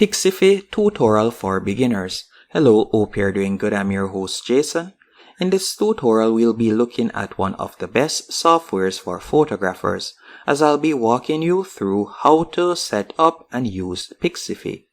Pixifi tutorial for beginners. Hello, hope you're doing good. I'm your host Jason. In this tutorial, we'll be looking at one of the best softwares for photographers, as I'll be walking you through how to set up and use Pixifi.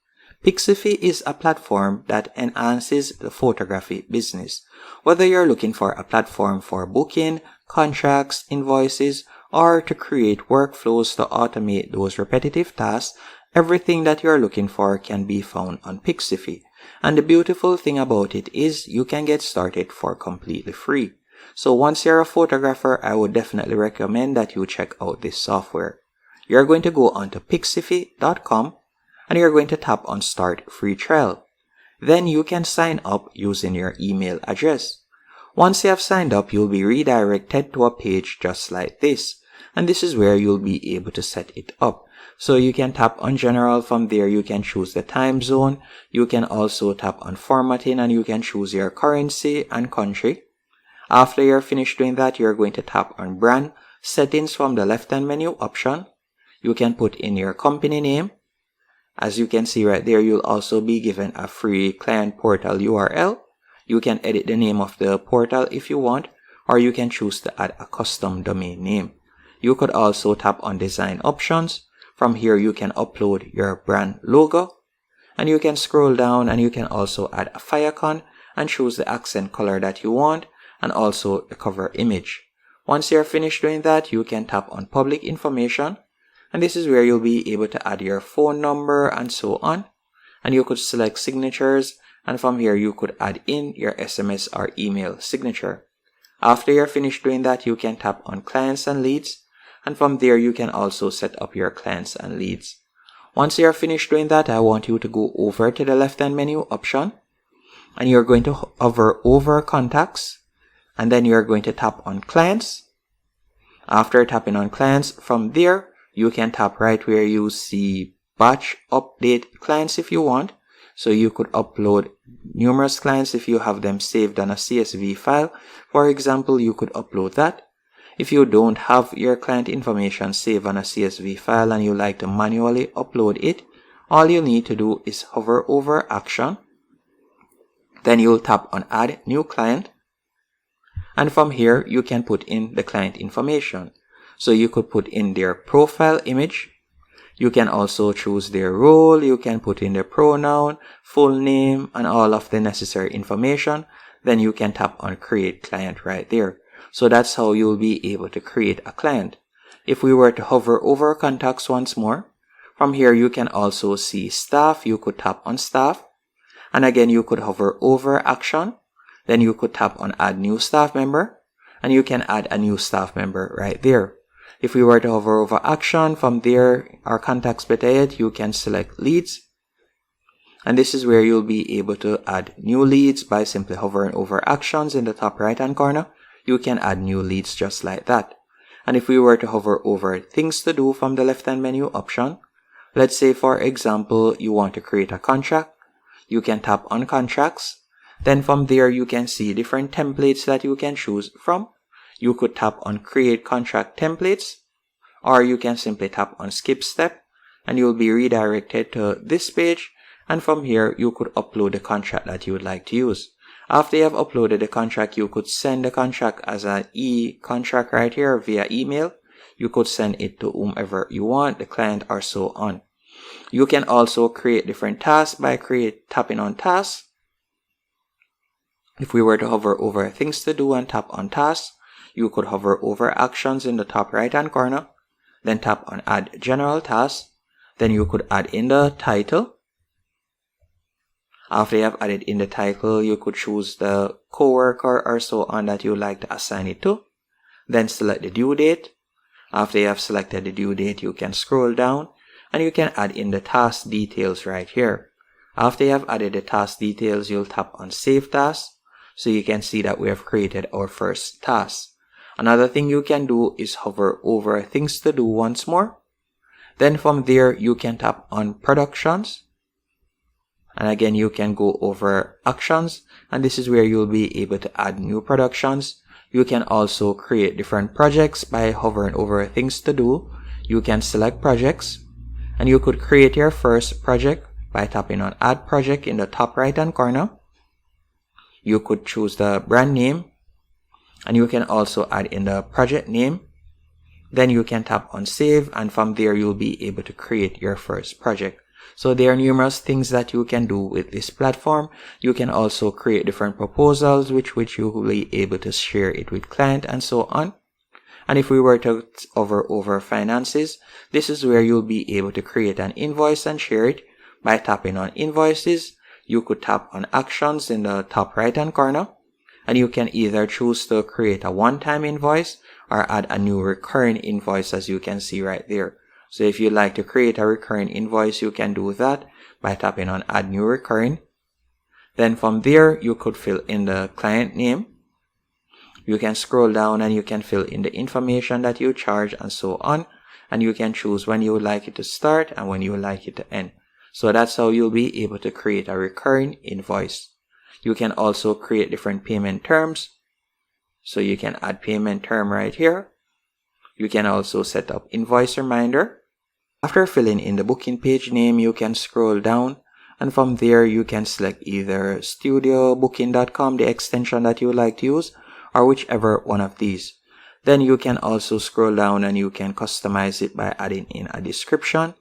Pixifi is a platform that enhances the photography business. Whether you're looking for a platform for booking, contracts, invoices, or to create workflows to automate those repetitive tasks, everything that you're looking for can be found on Pixifi. And the beautiful thing about it is you can get started for completely free. So once you're a photographer, I would definitely recommend that you check out this software. You're going to go onto pixifi.com and you're going to tap on Start Free Trial. Then you can sign up using your email address. Once you have signed up, you'll be redirected to a page just like this. And this is where you'll be able to set it up. So you can tap on General. From there you can choose the time zone. You can also tap on Formatting and you can choose your currency and country. After you're finished doing that, you're going to tap on Brand Settings from the left hand menu option. You can put in your company name. As you can see right there, you'll also be given a free client portal URL. You can edit the name of the portal if you want, or you can choose to add a custom domain name. You could also tap on Design Options. From here, you can upload your brand logo, and you can scroll down and you can also add a favicon and choose the accent color that you want and also the cover image. Once you're finished doing that, you can tap on Public Information, and this is where you'll be able to add your phone number and so on. And you could select signatures, and from here you could add in your SMS or email signature. After you're finished doing that, you can tap on Clients and Leads. And from there, you can also set up your clients and leads. Once you're finished doing that, I want you to go over to the left-hand menu option. And you're going to hover over Contacts. And then you're going to tap on Clients. After tapping on Clients, from there, you can tap right where you see Batch Update Clients if you want. So you could upload numerous clients if you have them saved on a CSV file. For example, you could upload that. If you don't have your client information saved on a CSV file and you like to manually upload it, all you need to do is hover over Action. Then you'll tap on Add New Client. And from here, you can put in the client information. So you could put in their profile image. You can also choose their role. You can put in their pronoun, full name, and all of the necessary information. Then you can tap on Create Client right there. So that's how you'll be able to create a client. If we were to hover over Contacts once more, from here you can also see Staff. You could tap on Staff. And again, you could hover over Action. Then you could tap on Add New Staff Member. And you can add a new staff member right there. If we were to hover over Action, from there, our Contacts better yet, you can select Leads. And this is where you'll be able to add new leads by simply hovering over Actions in the top right hand corner. You can add new leads just like that. And if we were to hover over Things to Do from the left hand menu option, let's say for example you want to create a contract, you can tap on Contracts. Then from there you can see different templates that you can choose from. You could tap on Create Contract Templates, or you can simply tap on Skip Step and you'll be redirected to this page. And from here you could upload the contract that you would like to use. After you have uploaded the contract, you could send the contract as an e-contract right here via email. You could send it to whomever you want, the client or so on. You can also create different tasks by tapping on Tasks. If we were to hover over Things to Do and tap on Tasks, you could hover over Actions in the top right hand corner. Then tap on Add General Tasks. Then you could add in the title. After you have added in the title, you could choose the coworker or so on that you would like to assign it to. Then select the due date. After you have selected the due date, you can scroll down and you can add in the task details right here. After you have added the task details, you'll tap on Save Task. So you can see that we have created our first task. Another thing you can do is hover over Things to Do once more. Then from there, you can tap on Productions. And again, you can go over Actions, and this is where you'll be able to add new productions. You can also create different projects by hovering over Things to Do. You can select Projects, and you could create your first project. by tapping on add project in the top right hand corner. You could choose the brand name, and you can also add in the project name. Then you can tap on save, and from there you'll be able to create your first project. So there are numerous things that you can do with this platform. You can also create different proposals which you will be able to share it with client and so on. And if we were to hover over finances, this is where you'll be able to create an invoice and share it by tapping on invoices. You could tap on actions in the top right hand corner, and you can either choose to create a one-time invoice or add a new recurring invoice, as you can see right there. So if you'd like to create a recurring invoice, you can do that by tapping on add new recurring. Then from there, you could fill in the client name. You can scroll down and you can fill in the information that you charge and so on. And you can choose when you would like it to start and when you would like it to end. So that's how you'll be able to create a recurring invoice. You can also create different payment terms. So you can add payment term right here. You can also set up invoice reminder. After filling in the booking page name, you can scroll down, and from there you can select either studiobooking.com, the extension that you would like to use, or whichever one of these. Then you can also scroll down and you can customize it by adding in a description.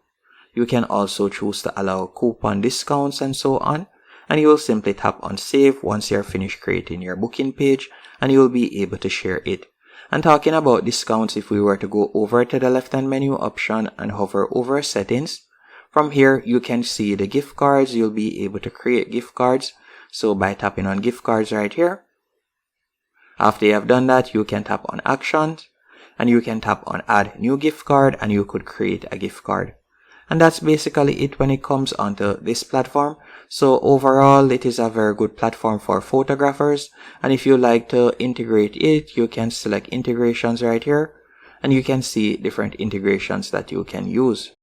You can also choose to allow coupon discounts and so on. And you will simply tap on save once you're finished creating your booking page, and you will be able to share it. And talking about discounts, if we were to go over to the left hand menu option and hover over settings, from here you can see the gift cards. You'll be able to create gift cards. So by tapping on gift cards right here, after you have done that, you can tap on actions and you can tap on add new gift card, and you could create a gift card. And that's basically it when it comes onto this platform. So overall, it is a very good platform for photographers. And if you like to integrate it, you can select integrations right here, and you can see different integrations that you can use.